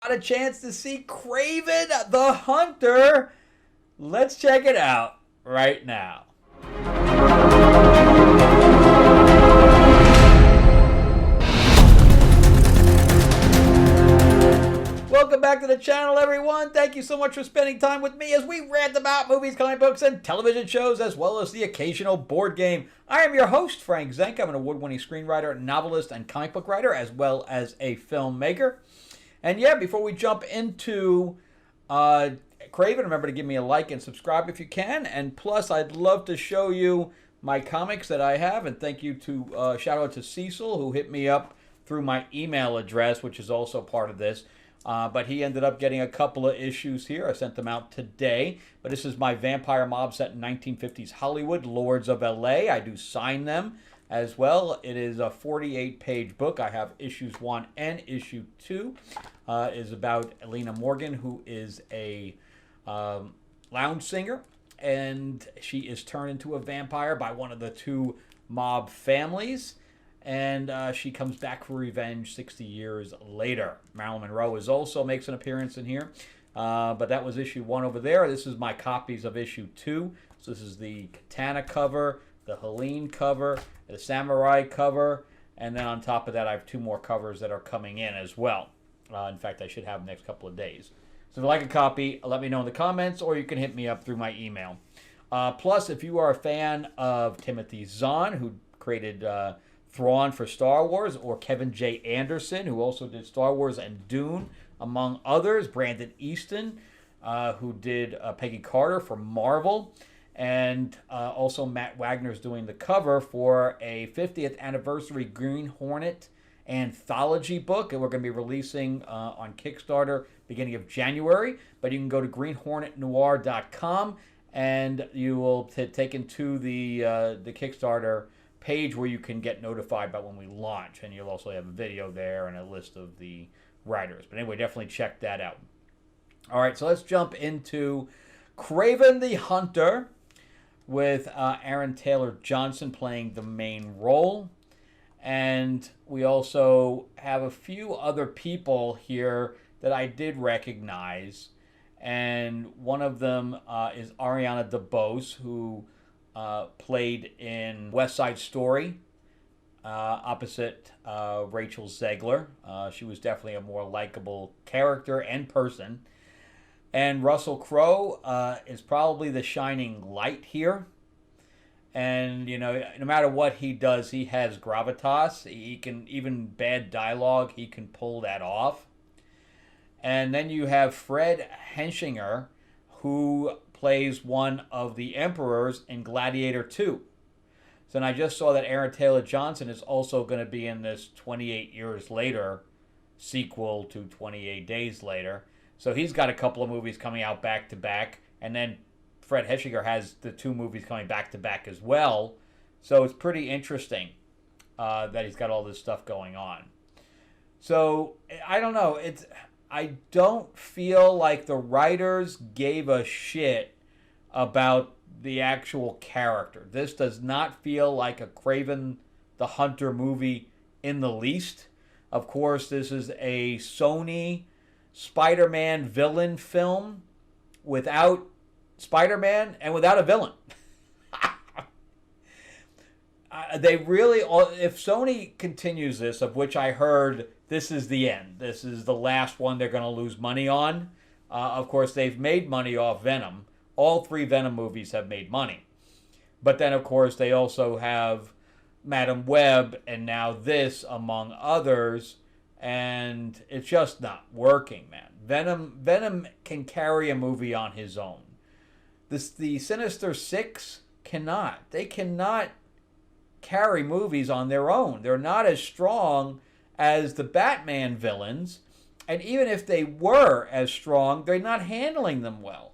Got a chance to see Kraven the Hunter. Let's check it out right now. Welcome back to the channel, everyone. Thank you so much for spending time with me as we rant about movies, comic books, and television shows, as well as the occasional board game. I am your host, Frank Zenk. I'm an award-winning screenwriter, novelist, and comic book writer, as well as a filmmaker. And yeah, before we jump into Kraven, remember to give me a like and subscribe if you can. And plus, I'd love to show you my comics that I have. And thank you to, shout out to Cecil, who hit me up through my email address, which is also part of this. But he ended up getting a couple of issues here. I sent them out today. But this is my vampire mob set in 1950s Hollywood, Lords of LA. I do sign them as well. It is a 48-page book. I have issues 1 and issue 2. Is about Elena Morgan, who is a lounge singer. And she is turned into a vampire by one of the two mob families. And she comes back for revenge 60 years later. Marilyn Monroe also makes an appearance in here. But that was issue 1 over there. This is my copies of issue 2. So this is the Katana cover, the Helene cover, the Samurai cover. And then on top of that, I have 2 more covers that are coming in as well. In fact, I should have the next couple of days. So if you like a copy, let me know in the comments, or you can hit me up through my email. Plus, if you are a fan of Timothy Zahn, who created Thrawn for Star Wars, or Kevin J. Anderson, who also did Star Wars and Dune, among others. Brandon Easton, who did Peggy Carter for Marvel. And also Matt Wagner's doing the cover for a 50th anniversary Green Hornet anthology book. And we're going to be releasing on Kickstarter beginning of January. But you can go to greenhornetnoir.com and you will be taken to the Kickstarter page where you can get notified about when we launch, and you'll also have a video there and a list of the writers. But anyway, definitely check that out. All right, so let's jump into Kraven the Hunter with Aaron Taylor Johnson playing the main role. And we also have a few other people here that I did recognize, and one of them is Ariana DeBose, who played in West Side Story opposite Rachel Zegler. She was definitely a more likable character and person. And Russell Crowe is probably the shining light here. And, you know, no matter what he does, he has gravitas. He can, even bad dialogue, he can pull that off. And then you have Fred Henshinger, who plays one of the emperors in Gladiator 2. So and I just saw that Aaron Taylor Johnson is also going to be in this 28 Years Later sequel to 28 Days Later. So he's got a couple of movies coming out back to back. And then Fred Heshinger has the 2 movies coming back to back as well. So it's pretty interesting that he's got all this stuff going on. So I don't know. I don't feel like the writers gave a shit about the actual character. This does not feel like a Kraven the Hunter movie in the least. Of course, this is a Sony Spider-Man villain film without Spider-Man and without a villain. They really, if Sony continues this, of which I heard this is the end, this is the last one they're going to lose money on. Of course, they've made money off Venom. All 3 Venom movies have made money. But then, of course, they also have Madam Web and now this, among others. And it's just not working, man. Venom can carry a movie on his own. The Sinister Six cannot. They cannot carry movies on their own. They're not as strong as the Batman villains. And even if they were as strong, they're not handling them well.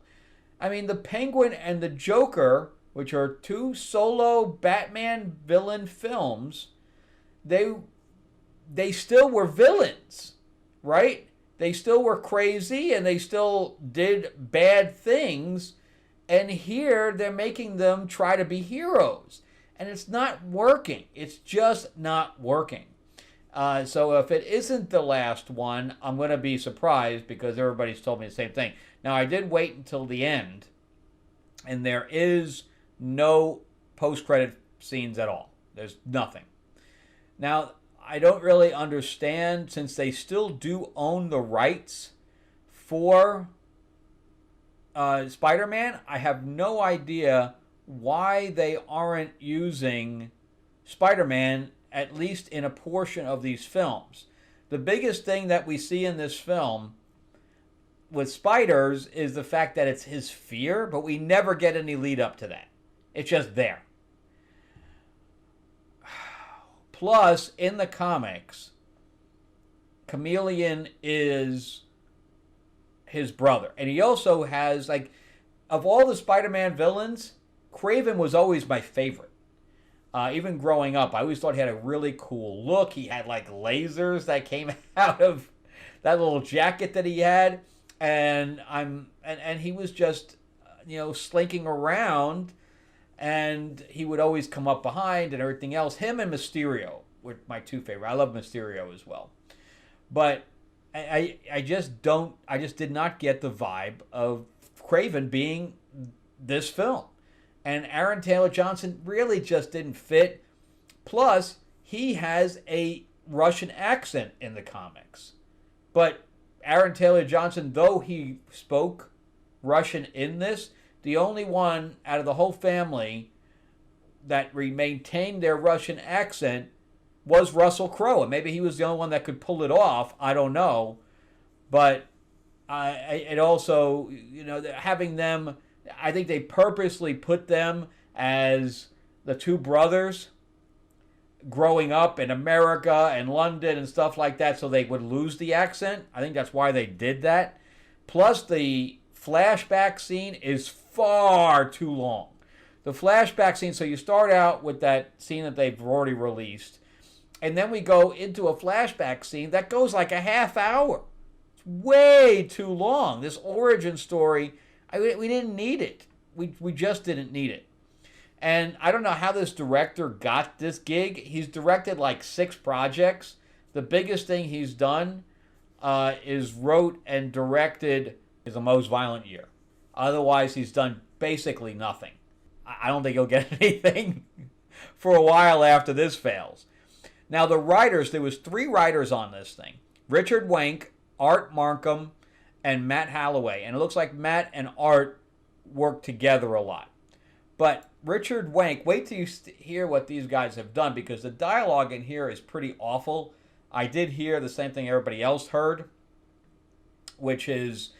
I mean, the Penguin and the Joker, which are 2 solo Batman villain films, they still were villains, right? They still were crazy and they still did bad things. And here they're making them try to be heroes. And it's not working. It's just not working. So if it isn't the last one, I'm going to be surprised because everybody's told me the same thing. Now, I did wait until the end, and there is no post-credit scenes at all. There's nothing. Now, I don't really understand, since they still do own the rights for Spider-Man, I have no idea why they aren't using Spider-Man, at least in a portion of these films. The biggest thing that we see in this film with spiders is the fact that it's his fear, but we never get any lead up to that. It's just there. Plus, in the comics, Chameleon is his brother. And he also has, like, of all the Spider-Man villains, Kraven was always my favorite. Even growing up, I always thought he had a really cool look. He had, like, lasers that came out of that little jacket that he had. And he was just, slinking around. And he would always come up behind and everything else. Him and Mysterio were my two favorite. I love Mysterio as well. But I just did not get the vibe of Kraven being this film. And Aaron Taylor Johnson really just didn't fit. Plus, he has a Russian accent in the comics. But Aaron Taylor Johnson, though he spoke Russian in this, the only one out of the whole family that maintained their Russian accent was Russell Crowe. And maybe he was the only one that could pull it off. I don't know. But it also, having them, I think they purposely put them as the two brothers growing up in America and London and stuff like that so they would lose the accent. I think that's why they did that. Plus, the flashback scene is far too long. The flashback scene, so you start out with that scene that they've already released, and then we go into a flashback scene that goes like a half hour. It's way too long. This origin story, we didn't need it. We just didn't need it. And I don't know how this director got this gig. He's directed like 6 projects. The biggest thing he's done is wrote and directed is The Most Violent Year. Otherwise, he's done basically nothing. I don't think he'll get anything for a while after this fails. Now, the writers, there was 3 writers on this thing. Richard Wank, Art Markham, and Matt Holloway. And it looks like Matt and Art work together a lot. But Richard Wank, wait till you hear what these guys have done, because the dialogue in here is pretty awful. I did hear the same thing everybody else heard, which is,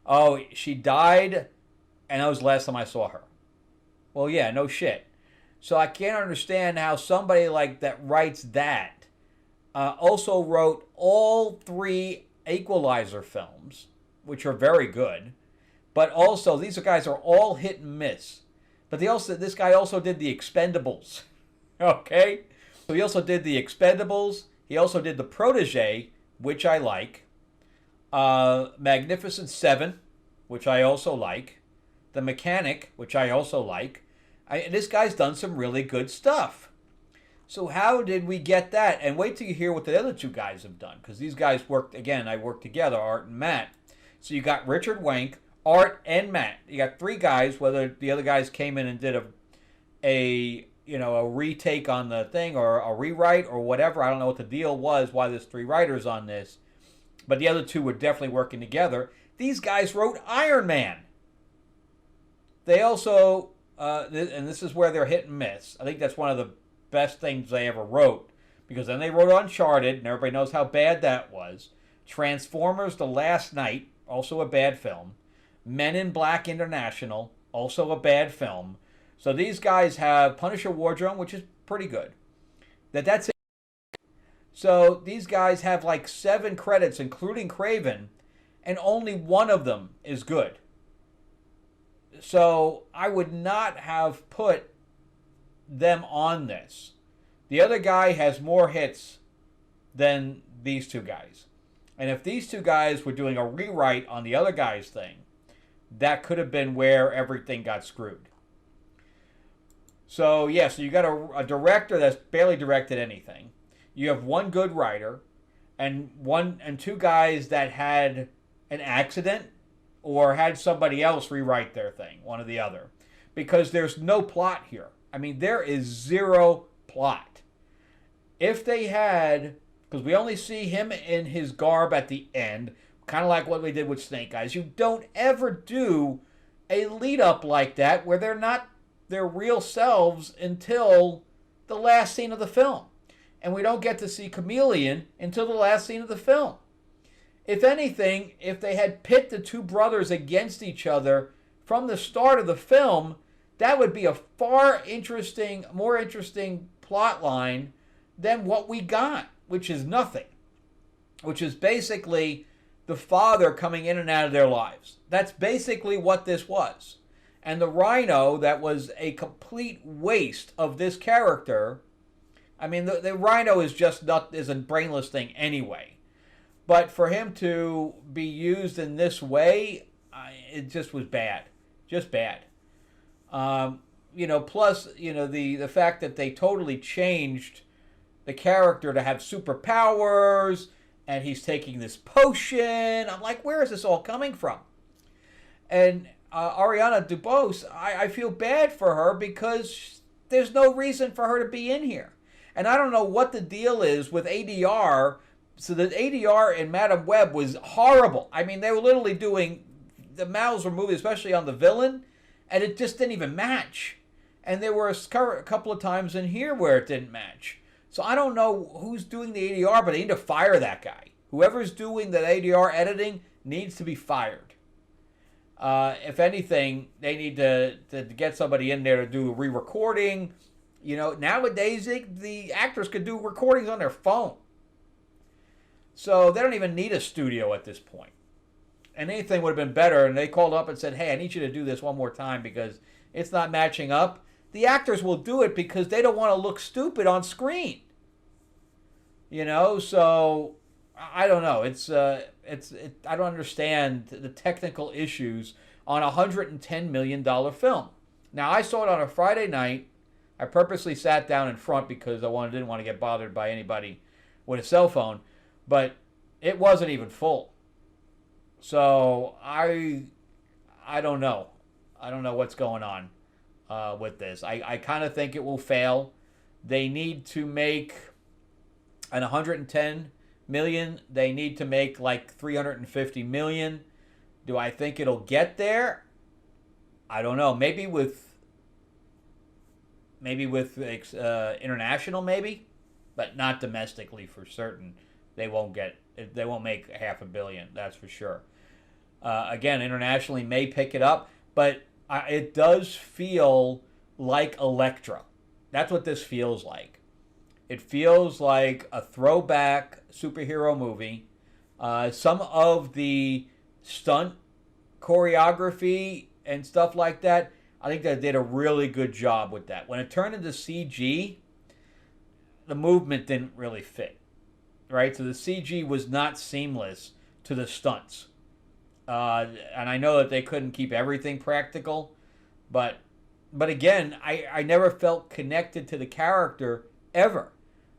oh, she died, and that was the last time I saw her. Well, yeah, no shit. So I can't understand how somebody like that writes that. Also wrote all 3 Equalizer films, which are very good. But also, these guys are all hit and miss. But this guy also did The Expendables. Okay? So he also did The Expendables. He also did The Protege, which I like. Magnificent Seven, which I also like. The Mechanic, which I also like. This guy's done some really good stuff. So how did we get that? And wait till you hear what the other 2 guys have done. Because these guys worked together, Art and Matt. So you got Richard Wank, Art, and Matt. You got 3 guys, whether the other guys came in and did a retake on the thing or a rewrite or whatever. I don't know what the deal was, why there's 3 writers on this. But the other 2 were definitely working together. These guys wrote Iron Man. They also, and this is where they're hit and miss. I think that's one of the best things they ever wrote. Because then they wrote Uncharted, and everybody knows how bad that was. Transformers The Last Night, also a bad film. Men in Black International, also a bad film. So these guys have Punisher Wardrome, which is pretty good. That's it. So these guys have like 7 credits, including Kraven, and only one of them is good. So I would not have put them on this. The other guy has more hits than these 2 guys. And if these 2 guys were doing a rewrite on the other guy's thing, that could have been where everything got screwed. So, yeah, so you got a director that's barely directed anything. You have one good writer and two guys that had an accident or had somebody else rewrite their thing, one or the other. Because there's no plot here. I mean, there is zero plot. If they had, because we only see him in his garb at the end, kind of like what we did with Snake Eyes. You don't ever do a lead up like that where they're not their real selves until the last scene of the film. And we don't get to see Chameleon until the last scene of the film. If anything, if they had pit the two brothers against each other from the start of the film, that would be a far more interesting plot line than what we got, which is nothing. Which is basically the father coming in and out of their lives. That's basically what this was. And the Rhino, that was a complete waste of this character. I mean, the Rhino is a brainless thing anyway. But for him to be used in this way, it just was bad. Just bad. Plus, the fact that they totally changed the character to have superpowers, and he's taking this potion. I'm like, where is this all coming from? And Ariana DeBose, I feel bad for her because there's no reason for her to be in here. And I don't know what the deal is with ADR. So the ADR in Madam Web was horrible. I mean, they were literally the mouths were moving, especially on the villain, and it just didn't even match. And there were a couple of times in here where it didn't match. So I don't know who's doing the ADR, but they need to fire that guy. Whoever's doing the ADR editing needs to be fired. If anything, they need to get somebody in there to do a re-recording. Nowadays, the actors could do recordings on their phone. So they don't even need a studio at this point. And anything would have been better, and they called up and said, hey, I need you to do this one more time because it's not matching up. The actors will do it because they don't want to look stupid on screen. So I don't know. I don't understand the technical issues on a $110 million film. Now, I saw it on a Friday night. I purposely sat down in front because I didn't want to get bothered by anybody with a cell phone, but it wasn't even full. So I don't know. I don't know what's going on with this. I kind of think it will fail. They need to make an 110 million. They need to make like 350 million. Do I think it'll get there? I don't know. Maybe with international, maybe, but not domestically for certain. They won't make $500 million. That's for sure. Again, internationally may pick it up, but it does feel like Elektra. That's what this feels like. It feels like a throwback superhero movie. Some of the stunt choreography and stuff like that, I think they did a really good job with that. When it turned into CG, the movement didn't really fit, right? So the CG was not seamless to the stunts. And I know that they couldn't keep everything practical, but again, I never felt connected to the character ever.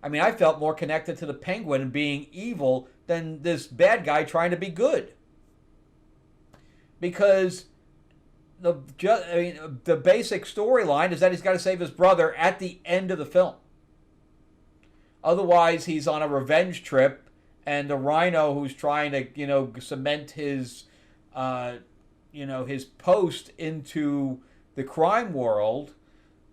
I mean, I felt more connected to the Penguin being evil than this bad guy trying to be good. Because the basic storyline is that he's got to save his brother at the end of the film. Otherwise, he's on a revenge trip, and the Rhino, who's trying to, cement his, his post into the crime world,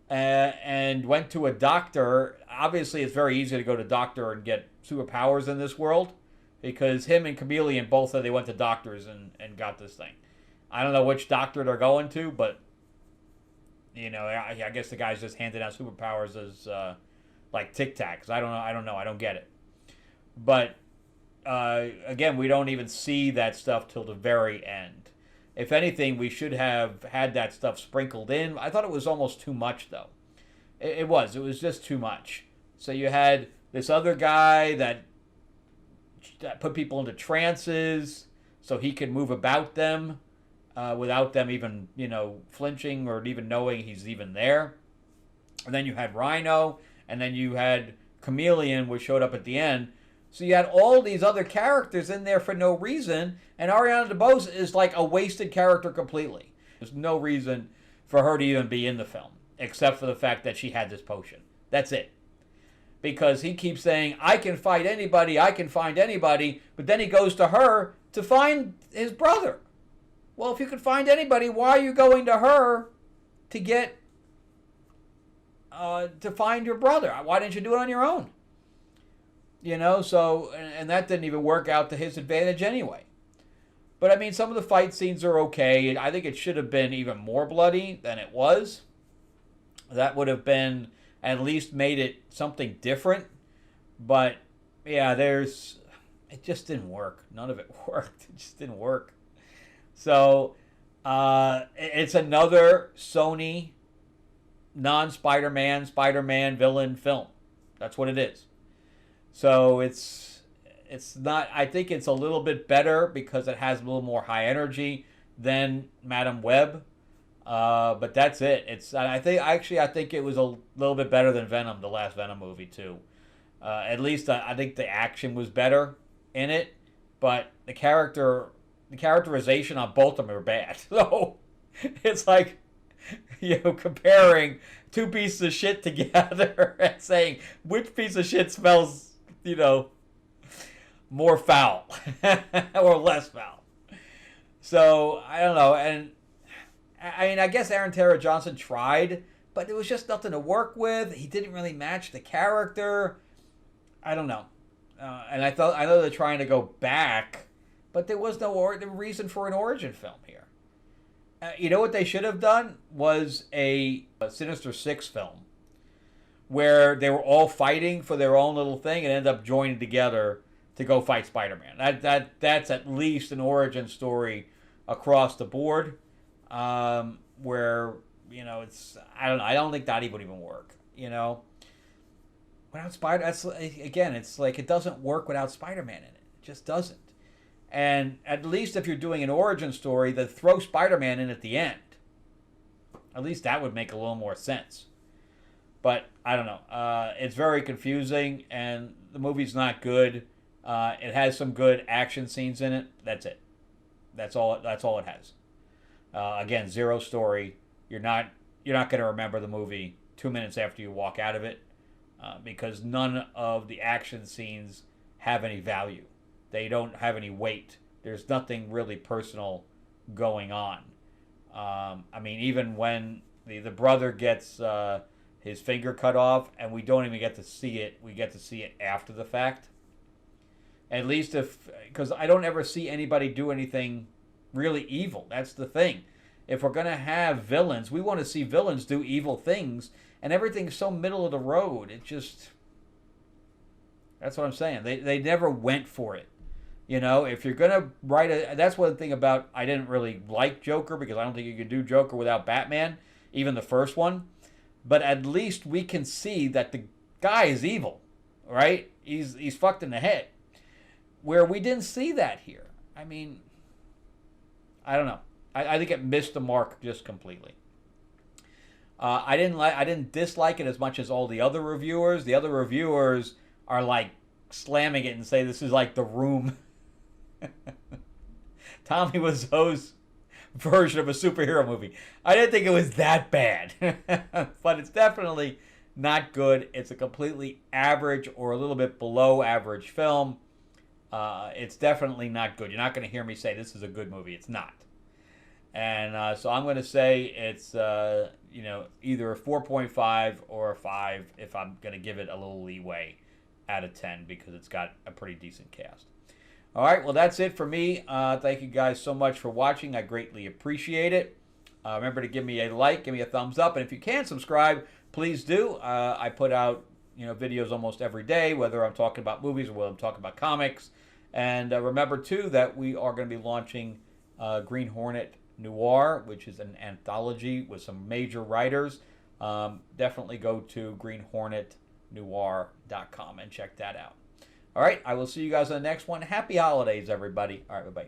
and went to a doctor. Obviously, it's very easy to go to a doctor and get superpowers in this world, because him and Chameleon both said they went to doctors and got this thing. I don't know which doctor they're going to, but I guess the guy's just handing out superpowers as like Tic Tacs. I don't know. I don't get it. But again, we don't even see that stuff till the very end. If anything, we should have had that stuff sprinkled in. I thought it was almost too much, though. It was just too much. So you had this other guy that put people into trances so he could move about them without them even, flinching or even knowing he's even there. And then you had Rhino, and then you had chameleon, which showed up at the end. So you had all these other characters in there for no reason, and Ariana DeBose is like a wasted character completely. There's no reason for her to even be in the film, except for the fact that she had this potion. That's it. Because he keeps saying, I can fight anybody, I can find anybody, but then he goes to her to find his brother. Well, if you could find anybody, why are you going to her to get, to find your brother? Why didn't you do it on your own? You know, so, and that didn't even work out to his advantage anyway. But I mean, some of the fight scenes are okay. I think it should have been even more bloody than it was. That would have been, at least made it something different. But, yeah, it just didn't work. None of it worked. It just didn't work. So, it's another Sony non-Spider-Man, Spider-Man villain film. That's what it is. So it's not, I think it's a little bit better because it has a little more high energy than Madam Web. But that's it. I think it was a little bit better than Venom, the last Venom movie too. At least I think the action was better in it, but the characterization on both of them are bad. So it's like, comparing two pieces of shit together and saying which piece of shit smells, more foul or less foul. So I don't know. And I mean, I guess Aaron Taylor Johnson tried, but there was just nothing to work with. He didn't really match the character. I don't know. And I know they're trying to go back, but there was no reason for an origin film here. You know what they should have done was a Sinister Six film where they were all fighting for their own little thing and end up joining together to go fight Spider-Man. That's at least an origin story across the board, where it's, I don't know. I don't think that would even work. Without it's like it doesn't work without Spider-Man in it. It just doesn't. And at least if you're doing an origin story, then throw Spider-Man in at the end. At least that would make a little more sense. But I don't know. It's very confusing, and the movie's not good. It has some good action scenes in it. That's it. That's all it has. Again, zero story. You're not going to remember the movie 2 minutes after you walk out of it, because none of the action scenes have any value. They don't have any weight. There's nothing really personal going on. I mean, even when the brother gets his finger cut off, and we don't even get to see it. We get to see it after the fact. At least because I don't ever see anybody do anything really evil. That's the thing. If we're going to have villains, we want to see villains do evil things, and everything's so middle of the road. It just, that's what I'm saying. They never went for it. If you're going to write that's one thing about, I didn't really like Joker because I don't think you could do Joker without Batman, even the first one. But at least we can see that the guy is evil, right? He's fucked in the head. Where we didn't see that here. I mean, I don't know. I think it missed the mark just completely. I didn't dislike it as much as all the other reviewers. The other reviewers are like slamming it and say this is like The Room. Tommy Wiseau's version of a superhero movie. I didn't think it was that bad. But it's definitely not good. It's a completely average or a little bit below average film. It's definitely not good. You're not going to hear me say this is a good movie. It's not. And so I'm going to say it's either a 4.5 or a 5 if I'm going to give it a little leeway out of 10 because it's got a pretty decent cast. All right, well, that's it for me. Thank you guys so much for watching. I greatly appreciate it. Remember to give me a like, give me a thumbs up, and if you can subscribe, please do. I put out videos almost every day, whether I'm talking about movies or whether I'm talking about comics. And remember, too, that we are going to be launching Green Hornet Noir, which is an anthology with some major writers. Definitely go to greenhornetnoir.com and check that out. All right, I will see you guys on the next one. Happy holidays, everybody. All right, bye-bye.